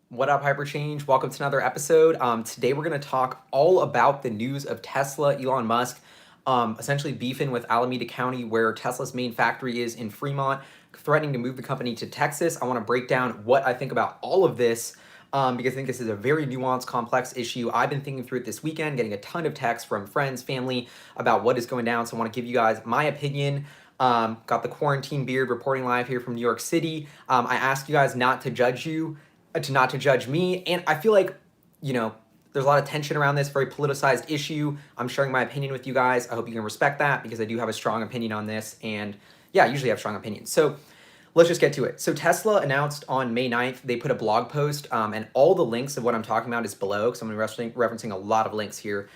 What up, Hyperchange? Welcome to another episode. Today we're going to talk all about the news of Tesla, Elon Musk, essentially beefing with Alameda County, where Tesla's main factory is in Fremont, threatening to move the company to Texas. I want to break down what I think about all of this because I think this is a very nuanced, complex issue. I've been thinking through it this weekend, getting a ton of texts from friends, family about what is going down. So I want to give you guys my opinion. Got the quarantine beard reporting live here from New York City. I asked you guys not to judge not to judge me. And I feel like, there's a lot of tension around this very politicized issue. I'm sharing my opinion with you guys. I hope you can respect that because I do have a strong opinion on this. And yeah, I usually have strong opinions. So let's just get to it. So Tesla announced on May 9th, they put a blog post, and all the links of what I'm talking about is below, because I'm referencing a lot of links here.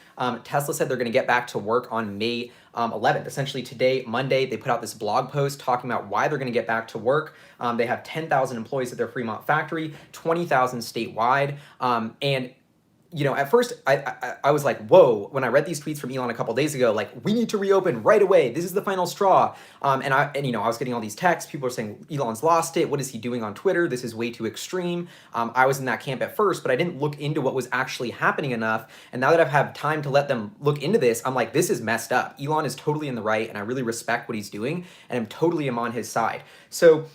Tesla said they're going to get back to work on May 11th. Essentially today, Monday, they put out this blog post talking about why they're going to get back to work. They have 10,000 employees at their Fremont factory, 20,000 statewide, and at first I was like, whoa, when I read these tweets from Elon a couple days ago, like, we need to reopen right away. This is the final straw. And I was getting all these texts. People are saying Elon's lost it. What is he doing on Twitter? This is way too extreme. I was in that camp at first, but I didn't look into what was actually happening enough. And now that I've had time to let them look into this, I'm like, this is messed up. Elon is totally in the right, and I really respect what he's doing, and I'm on his side. So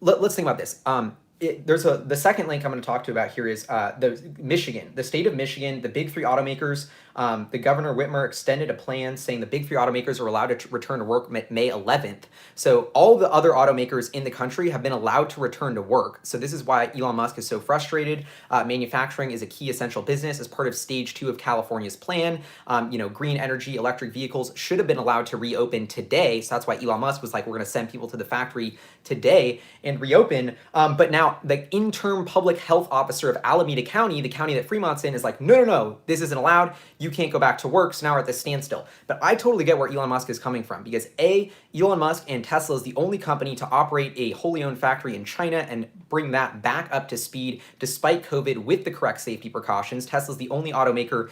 let's think about this. The second link I'm going to talk to about here is the state of Michigan, the big three automakers. The Governor Whitmer extended a plan saying the big three automakers are allowed to return to work May 11th. So all the other automakers in the country have been allowed to return to work. So this is why Elon Musk is so frustrated. Manufacturing is a key essential business as part of stage 2 of California's plan. Green energy, electric vehicles should have been allowed to reopen today. So that's why Elon Musk was like, we're going to send people to the factory today and reopen. But now the interim public health officer of Alameda County, the county that Fremont's in, is like, no, this isn't allowed. You can't go back to work. So now we're at this standstill. But I totally get where Elon Musk is coming from because Elon Musk and Tesla is the only company to operate a wholly owned factory in China and bring that back up to speed despite COVID with the correct safety precautions. Tesla's the only automaker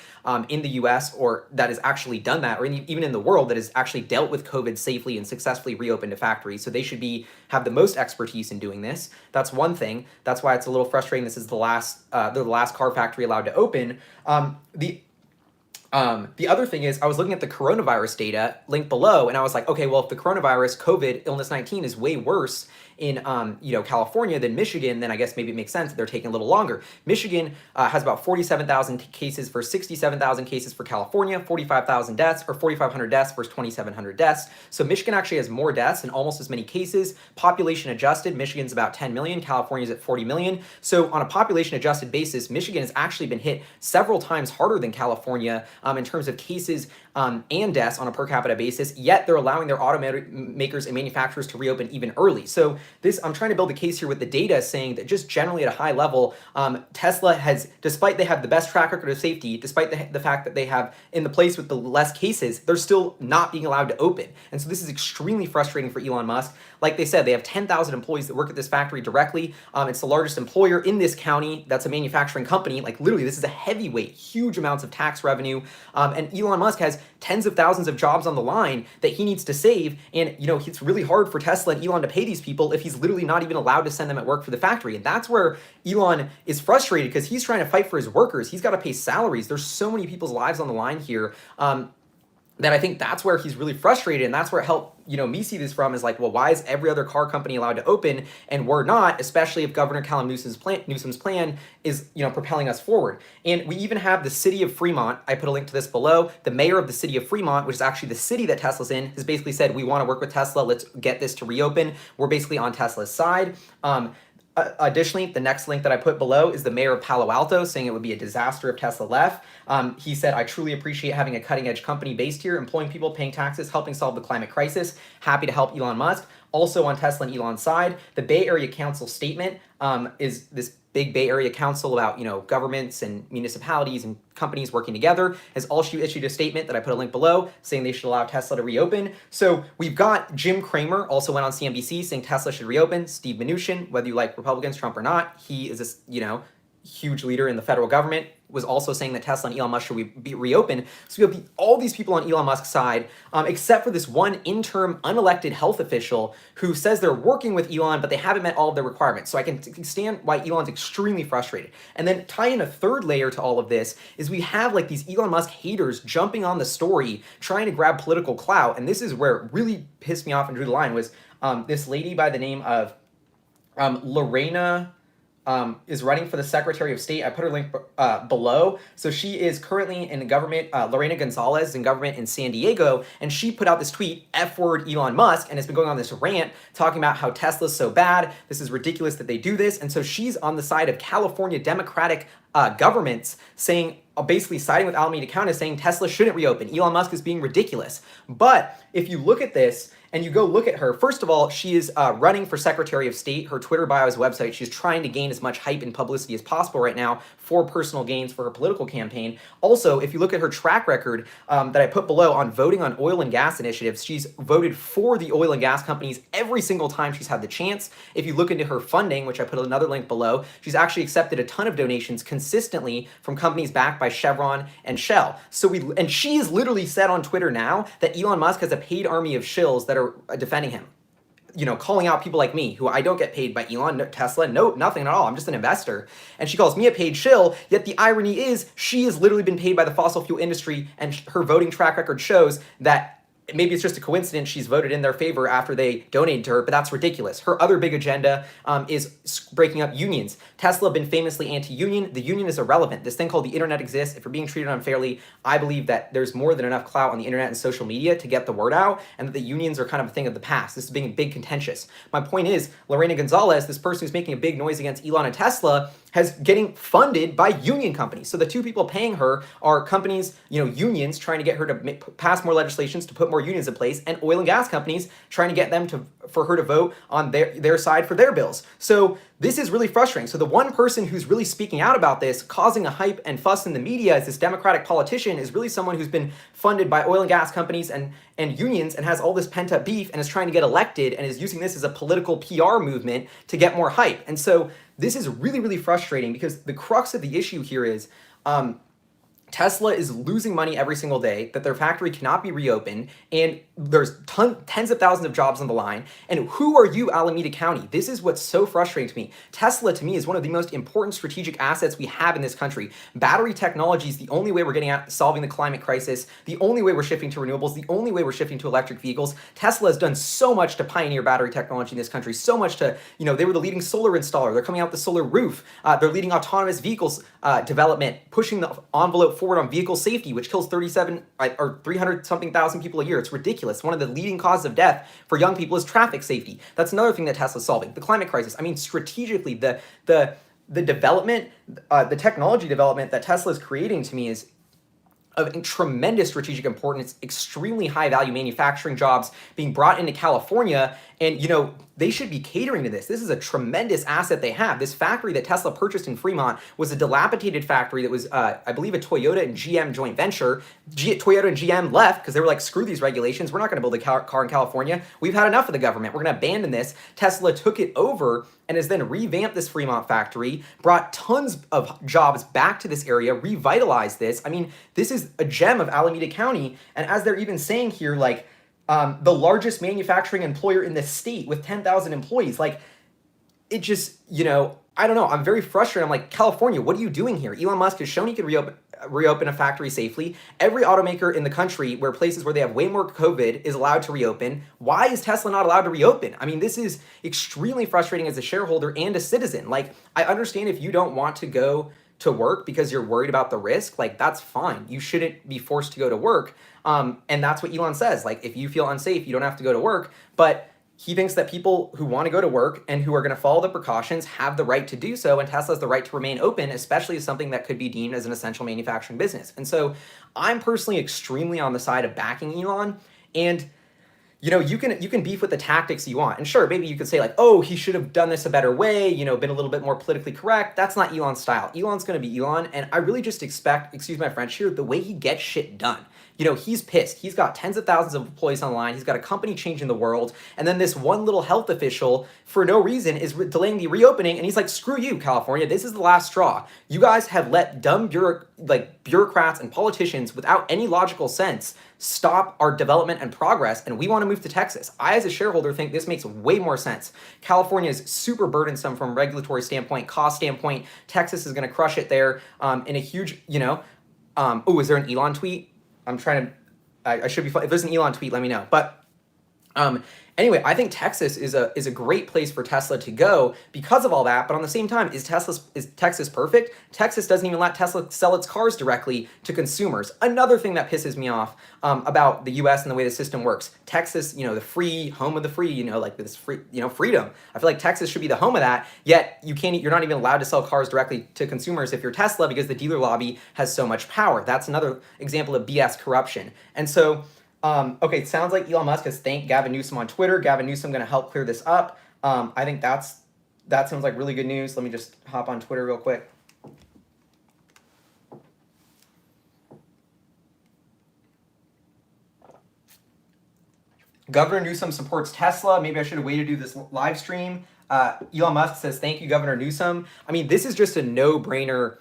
in the US or that has actually done that, or even in the world that has actually dealt with COVID safely and successfully reopened a factory. So they should have the most expertise in doing this. That's one thing. That's why it's a little frustrating. This is the last car factory allowed to open. The other thing is I was looking at the coronavirus data linked below, and I was like, okay, well, if the coronavirus, COVID, illness 19 is way worse in California than Michigan, then I guess maybe it makes sense that they're taking a little longer. Michigan has about 47,000 cases for 67,000 cases for California, 45,000 deaths, or 4,500 deaths versus 2,700 deaths. So Michigan actually has more deaths and almost as many cases. Population adjusted, Michigan's about 10 million, California's at 40 million. So on a population adjusted basis, Michigan has actually been hit several times harder than California in terms of cases and deaths on a per capita basis, yet they're allowing their automakers and manufacturers to reopen even early. So I'm trying to build a case here with the data saying that just generally at a high level, Tesla has, despite they have the best track record of safety, despite the fact that they have in the place with the less cases, they're still not being allowed to open. And so this is extremely frustrating for Elon Musk. Like they said, they have 10,000 employees that work at this factory directly. It's the largest employer in this county. That's a manufacturing company. Like literally, this is a heavyweight, huge amounts of tax revenue. And Elon Musk has tens of thousands of jobs on the line that he needs to save. And, it's really hard for Tesla and Elon to pay these people if he's literally not even allowed to send them at work for the factory. And that's where Elon is frustrated because he's trying to fight for his workers. He's got to pay salaries. There's so many people's lives on the line here. That I think that's where he's really frustrated, and that's where it helped me see this from is like, well, why is every other car company allowed to open and we're not, especially if Governor Callum Newsom's plan is propelling us forward. And we even have the city of Fremont. I put a link to this below. The mayor of the city of Fremont, which is actually the city that Tesla's in, has basically said, we want to work with Tesla. Let's get this to reopen. We're basically on Tesla's side. Additionally, the next link that I put below is the mayor of Palo Alto saying it would be a disaster if Tesla left. He said, I truly appreciate having a cutting edge company based here, employing people, paying taxes, helping solve the climate crisis. Happy to help Elon Musk. Also on Tesla and Elon's side, the Bay Area Council statement is this big Bay Area Council about, governments and municipalities and companies working together, has also issued a statement that I put a link below saying they should allow Tesla to reopen. So we've got Jim Cramer also went on CNBC saying Tesla should reopen. Steve Mnuchin, whether you like Republicans, Trump or not, he is this, huge leader in the federal government, was also saying that Tesla and Elon Musk should be reopened. So we have all these people on Elon Musk's side, except for this one interim unelected health official who says they're working with Elon, but they haven't met all of their requirements. So I can understand why Elon's extremely frustrated. And then tie in a third layer to all of this is we have like these Elon Musk haters jumping on the story, trying to grab political clout. And this is where it really pissed me off and drew the line was this lady by the name of Lorena is running for the Secretary of State. I put her link below. So she is currently in the government, Lorena Gonzalez is in government in San Diego, and she put out this tweet, F word Elon Musk, and has been going on this rant talking about how Tesla's so bad, this is ridiculous that they do this, and so she's on the side of California Democratic governments saying, basically siding with Alameda County, saying Tesla shouldn't reopen. Elon Musk is being ridiculous. But if you look at this, and you go look at her, first of all, she is running for Secretary of State. Her Twitter bio is website. She's trying to gain as much hype and publicity as possible right now for personal gains for her political campaign. Also, if you look at her track record that I put below on voting on oil and gas initiatives, she's voted for the oil and gas companies every single time she's had the chance. If you look into her funding, which I put another link below, she's actually accepted a ton of donations consistently from companies backed by Chevron and Shell. And she's literally said on Twitter now that Elon Musk has a paid army of shills that are defending him, calling out people like me who I don't get paid by Elon, Tesla, no, nothing at all. I'm just an investor. And she calls me a paid shill, yet the irony is she has literally been paid by the fossil fuel industry, and her voting track record shows that maybe it's just a coincidence she's voted in their favor after they donated to her, but that's ridiculous. Her other big agenda is breaking up unions. Tesla have been famously anti-union. The union is irrelevant. This thing called the internet exists. If you're being treated unfairly, I believe that there's more than enough clout on the internet and social media to get the word out, and that the unions are kind of a thing of the past. This is being big contentious. My point is, Lorena Gonzalez, this person who's making a big noise against Elon and Tesla, has getting funded by union companies. So the two people paying her are companies, unions trying to get her to pass more legislations to put more unions in place, and oil and gas companies trying to get them for her to vote on their side for their bills. So this is really frustrating. So the one person who's really speaking out about this, causing a hype and fuss in the media as this Democratic politician, is really someone who's been funded by oil and gas companies and unions and has all this pent-up beef and is trying to get elected and is using this as a political PR movement to get more hype. And so this is really, really frustrating because the crux of the issue here is Tesla is losing money every single day, that their factory cannot be reopened, and there's tens of thousands of jobs on the line. And who are you, Alameda County? This is what's so frustrating to me. Tesla, to me, is one of the most important strategic assets we have in this country. Battery technology is the only way we're getting at solving the climate crisis, the only way we're shifting to renewables, the only way we're shifting to electric vehicles. Tesla has done so much to pioneer battery technology in this country, so much to, they were the leading solar installer. They're coming out with the solar roof. They're leading autonomous vehicles development, pushing the envelope forward on vehicle safety, which kills 37 or 300 something thousand people a year. It's ridiculous. One of the leading causes of death for young people is traffic safety. That's another thing that Tesla's solving. The climate crisis. I mean, strategically, the development, the technology development that Tesla is creating, to me, is of tremendous strategic importance, extremely high value manufacturing jobs being brought into California. And, they should be catering to this. This is a tremendous asset they have. This factory that Tesla purchased in Fremont was a dilapidated factory that was, I believe, a Toyota and GM joint venture. Toyota and GM left because they were like, screw these regulations. We're not going to build a car in California. We've had enough of the government. We're going to abandon this. Tesla took it over and has then revamped this Fremont factory, brought tons of jobs back to this area, revitalized this. I mean, this is a gem of Alameda County. And as they're even saying here, like, the largest manufacturing employer in the state with 10,000 employees. Like, it just, I don't know. I'm very frustrated. I'm like, California, what are you doing here? Elon Musk has shown he can reopen a factory safely. Every automaker in the country, where places where they have way more COVID, is allowed to reopen. Why is Tesla not allowed to reopen? I mean, this is extremely frustrating as a shareholder and a citizen. Like, I understand if you don't want to go to work because you're worried about the risk, like, that's fine. You shouldn't be forced to go to work. And that's what Elon says. Like, if you feel unsafe, you don't have to go to work. But he thinks that people who want to go to work and who are going to follow the precautions have the right to do so, and Tesla has the right to remain open, especially as something that could be deemed as an essential manufacturing business. And so I'm personally extremely on the side of backing Elon. And you can beef with the tactics you want. And sure, maybe you could say like, oh, he should have done this a better way, been a little bit more politically correct. That's not Elon's style. Elon's going to be Elon. And I really just expect, excuse my French here, the way he gets shit done. he's pissed. He's got tens of thousands of employees online. He's got a company changing the world. And then this one little health official, for no reason, is delaying the reopening. And he's like, screw you, California. This is the last straw. You guys have let dumb bureaucrats and politicians without any logical sense stop our development and progress, and we want to move to Texas. I, as a shareholder, think this makes way more sense. California is super burdensome from a regulatory standpoint, cost standpoint. Texas is going to crush it there in a huge, is there an Elon tweet? I'm trying to, I should be, if there's an Elon tweet, let me know. But anyway, I think Texas is a great place for Tesla to go because of all that. But on the same time, is Texas perfect? Texas doesn't even let Tesla sell its cars directly to consumers. Another thing that pisses me off about the U.S. and the way the system works. Texas, the free home of the free, like this free, freedom. I feel like Texas should be the home of that. Yet you're not even allowed to sell cars directly to consumers if you're Tesla because the dealer lobby has so much power. That's another example of BS corruption. And so. Okay, sounds like Elon Musk has thanked Gavin Newsom on Twitter. Gavin Newsom going to help clear this up. I think that sounds like really good news. Let me just hop on Twitter real quick. Governor Newsom supports Tesla. Maybe I should have waited to do this live stream. Elon Musk says, thank you, Governor Newsom. I mean, this is just a no-brainer.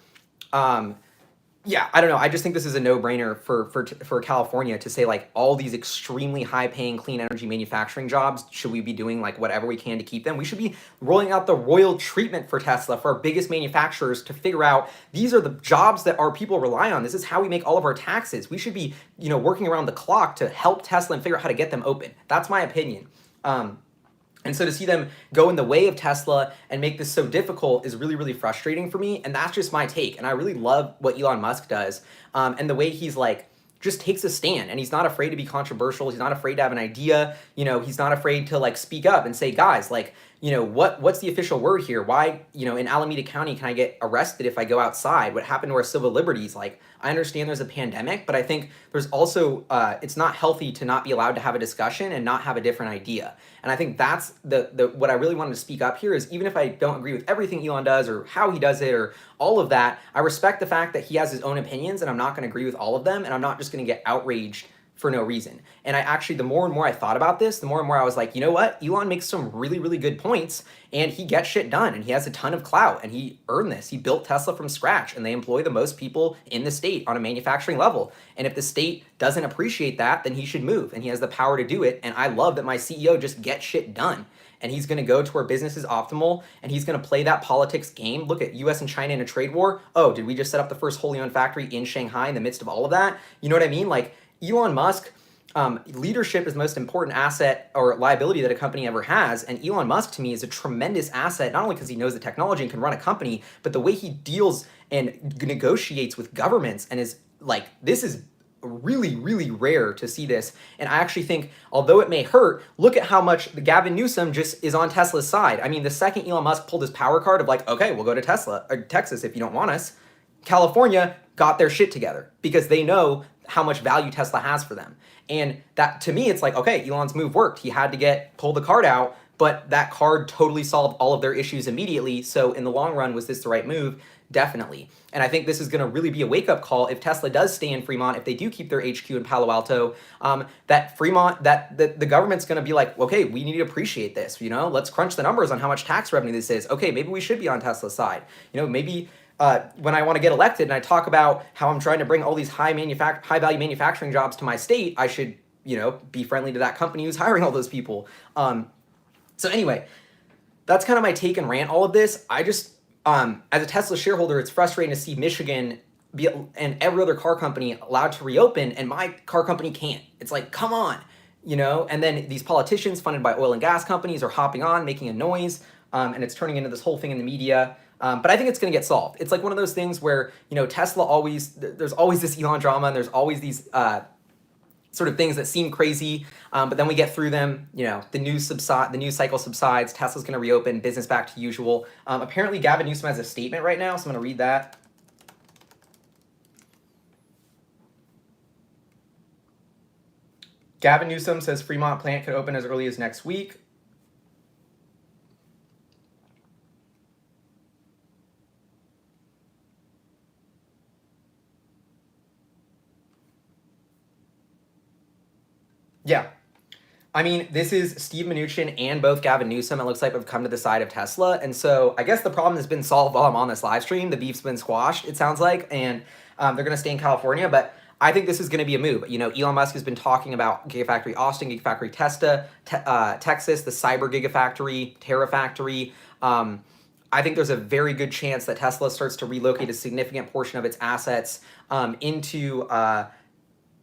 Yeah, I don't know. I just think this is a no-brainer for California to say, like, all these extremely high-paying clean energy manufacturing jobs, should we be doing, like, whatever we can to keep them? We should be rolling out the royal treatment for Tesla, for our biggest manufacturers, to figure out these are the jobs that our people rely on. This is how we make all of our taxes. We should be, working around the clock to help Tesla and figure out how to get them open. That's my opinion. And so to see them go in the way of Tesla and make this so difficult is really, really frustrating for me. And that's just my take. And I really love what Elon Musk does and the way he's just takes a stand, and he's not afraid to be controversial. He's not afraid to have an idea. He's not afraid to speak up and say, guys, what's the official word here? Why, in Alameda County, can I get arrested if I go outside? What happened to our civil liberties? I understand there's a pandemic, but I think there's also, it's not healthy to not be allowed to have a discussion and not have a different idea. And I think that's what I really wanted to speak up here is, even if I don't agree with everything Elon does or how he does it or all of that, I respect the fact that he has his own opinions, and I'm not going to agree with all of them, and I'm not just going to get outraged for no reason. And I actually, the more and more I thought about this, the more and more I was like, you know what? Elon makes some really, really good points, and he gets shit done, and he has a ton of clout, and he earned this. He built Tesla from scratch, and they employ the most people in the state on a manufacturing level. And if the state doesn't appreciate that, then he should move, and he has the power to do it. And I love that my CEO just gets shit done. And he's going to go to where business is optimal, and he's going to play that politics game. Look at US and China in a trade war. Oh, did we just set up the first wholly owned factory in Shanghai in the midst of all of that? You know what I mean? Elon Musk, leadership is the most important asset or liability that a company ever has. And Elon Musk, to me, is a tremendous asset, not only because he knows the technology and can run a company, but the way he deals and negotiates with governments and is this is really, really rare to see this. And I actually think, although it may hurt, look at how much Gavin Newsom just is on Tesla's side. I mean, the second Elon Musk pulled his power card of okay, we'll go to Texas if you don't want us, California got their shit together because they know how much value Tesla has for them. And that, to me, it's okay, Elon's move worked. He had to pull the card out, but that card totally solved all of their issues immediately. So in the long run, was this the right move? Definitely. And I think this is going to really be a wake-up call if Tesla does stay in Fremont, if they do keep their HQ in Palo Alto, that Fremont, that the government's going to be okay, we need to appreciate this, let's crunch the numbers on how much tax revenue this is. Okay, maybe we should be on Tesla's side. Maybe when I want to get elected and I talk about how I'm trying to bring all these high-value manufacturing jobs to my state, I should, be friendly to that company who's hiring all those people. So anyway, that's kind of my take and rant all of this. I just, as a Tesla shareholder, it's frustrating to see Michigan and every other car company allowed to reopen, and my car company can't. It's come on, and then these politicians funded by oil and gas companies are hopping on, making a noise, and it's turning into this whole thing in the media. But I think it's going to get solved. It's one of those things where, Tesla there's always this Elon drama, and there's always these sort of things that seem crazy, but then we get through them, the news cycle subsides, Tesla's going to reopen, business back to usual. Apparently Gavin Newsom has a statement right now, so I'm going to read that. Gavin Newsom says Fremont plant could open as early as next week. Yeah. I mean, this is Steve Mnuchin and both Gavin Newsom, it looks like, have come to the side of Tesla. And so I guess the problem has been solved while I'm on this live stream. The beef's been squashed, it sounds like, and they're going to stay in California. But I think this is going to be a move. You know, Elon Musk has been talking about Gigafactory Austin, Gigafactory Texas, the Cyber Gigafactory, Terrafactory. I think there's a very good chance that Tesla starts to relocate a significant portion of its assets into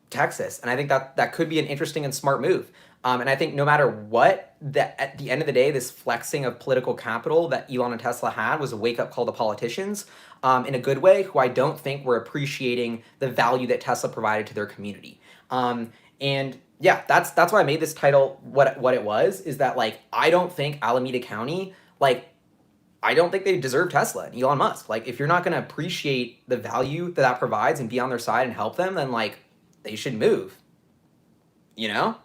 Texas. And I think that could be an interesting and smart move. And I think no matter what, at the end of the day, this flexing of political capital that Elon and Tesla had was a wake-up call to politicians in a good way, who I don't think were appreciating the value that Tesla provided to their community. And yeah, that's why I made this title what it was, is that, like, I don't think Alameda County, like, I don't think they deserve Tesla and Elon Musk. Like, if you're not going to appreciate the value that provides and be on their side and help them, then, like, they should move, you know?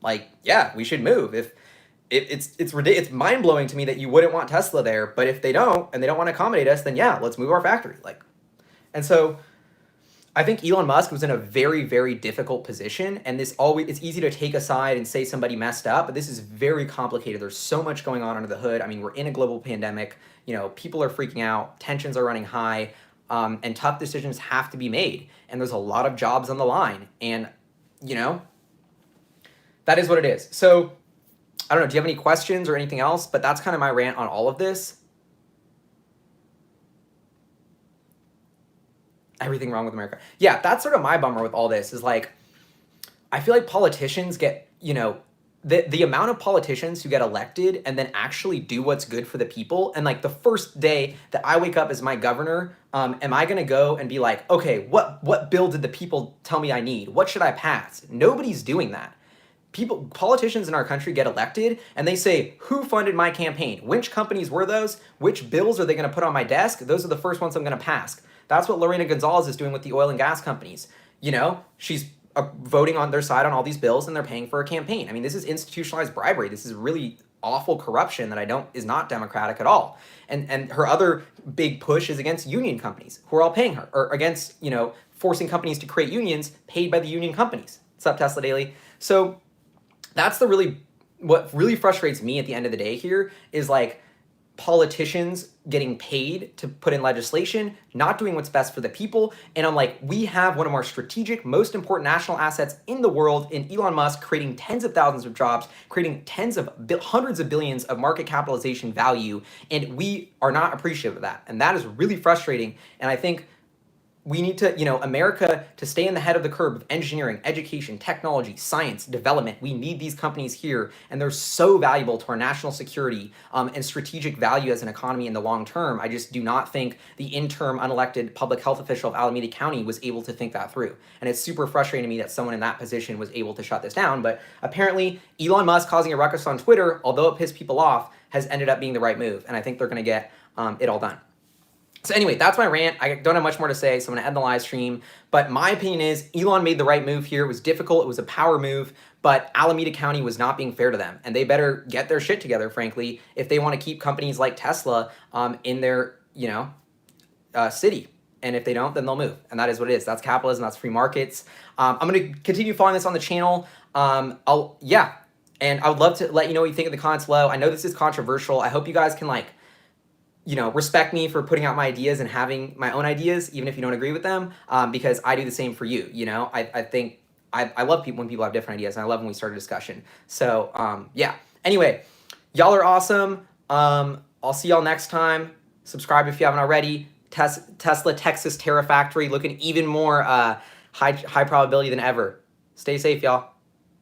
Like, yeah, we should move. If it's mind-blowing to me that you wouldn't want Tesla there, but if they don't, and they don't want to accommodate us, then yeah, let's move our factory. Like, and so I think Elon Musk was in a very, very difficult position, and it's easy to take a side and say somebody messed up, but this is very complicated. There's so much going on under the hood. I mean, we're in a global pandemic, you know, people are freaking out, tensions are running high, and tough decisions have to be made, and there's a lot of jobs on the line, and, you know, that is what it is. So, I don't know, do you have any questions or anything else? But that's kind of my rant on all of this. Everything wrong with America. Yeah, that's sort of my bummer with all this, is like, I feel like politicians get, you know, the amount of politicians who get elected and then actually do what's good for the people. And like the first day that I wake up as my governor, am I going to go and be like, okay, what bill did the people tell me I need? What should I pass? Nobody's doing that. Politicians in our country get elected and they say, who funded my campaign? Which companies were those? Which bills are they going to put on my desk? Those are the first ones I'm going to pass. That's what Lorena Gonzalez is doing with the oil and gas companies. You know, she's voting on their side on all these bills and they're paying for a campaign. I mean, this is institutionalized bribery. This is really awful corruption that is not democratic at all. And her other big push is against union companies who are all paying her, or against, you know, forcing companies to create unions paid by the union companies. What's up, Tesla Daily? So that's what really frustrates me at the end of the day here, is like politicians getting paid to put in legislation, not doing what's best for the people. And I'm like, we have one of our strategic, most important national assets in the world in Elon Musk, creating tens of thousands of jobs, creating hundreds of billions of market capitalization value, and we are not appreciative of that. And that is really frustrating. And I think we need to, you know, America, to stay in the head of the curve of engineering, education, technology, science, development. We need these companies here, and they're so valuable to our national security and strategic value as an economy in the long term. I just do not think the interim unelected public health official of Alameda County was able to think that through. And it's super frustrating to me that someone in that position was able to shut this down. But apparently, Elon Musk causing a ruckus on Twitter, although it pissed people off, has ended up being the right move. And I think they're going to get it all done. So anyway, that's my rant. I don't have much more to say, so I'm going to end the live stream. But my opinion is Elon made the right move here. It was difficult. It was a power move. But Alameda County was not being fair to them. And they better get their shit together, frankly, if they want to keep companies like Tesla in their, you know, city. And if they don't, then they'll move. And that is what it is. That's capitalism. That's free markets. I'm going to continue following this on the channel. And I would love to let you know what you think in the comments below. I know this is controversial. I hope you guys can, like, you know, respect me for putting out my ideas and having my own ideas, even if you don't agree with them, because I do the same for you. You know, I think I love people when people have different ideas, and I love when we start a discussion. So, yeah. Anyway, y'all are awesome. I'll see y'all next time. Subscribe if you haven't already. Tesla Texas Terrafactory looking even more high probability than ever. Stay safe, y'all.